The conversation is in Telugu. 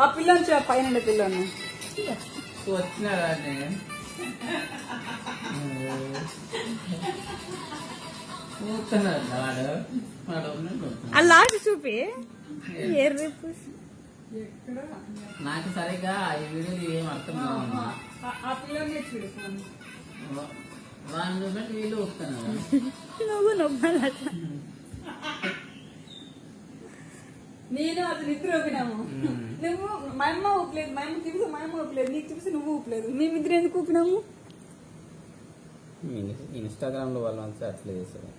ఆ పిల్లని చూ పైన పిల్లని వచ్చినారా ఆ లాస్ట్ చూపి నాకు సరిగా ఈ వీడియోలు ఏం అర్థం కావాలి. ఆ పిల్లని చూడు వాళ్ళని చూపెట్టి వీళ్ళు వస్తున్నారు. నువ్వు నొప్పాలి అట్లా. నేను అతను ఇద్దరు ఊపినాము. నువ్వు మా అమ్మ ఊపలేదు, మా అమ్మ చూపిస్తే మా అమ్మ ఊపలేదు, నీకు చూపిస్తే నువ్వు ఊపలేదు. మేమిద్దరు ఎందుకు ఊపినాము? ఇన్స్టాగ్రామ్ లో వాళ్ళు అంతా అట్లా చేస్తారు.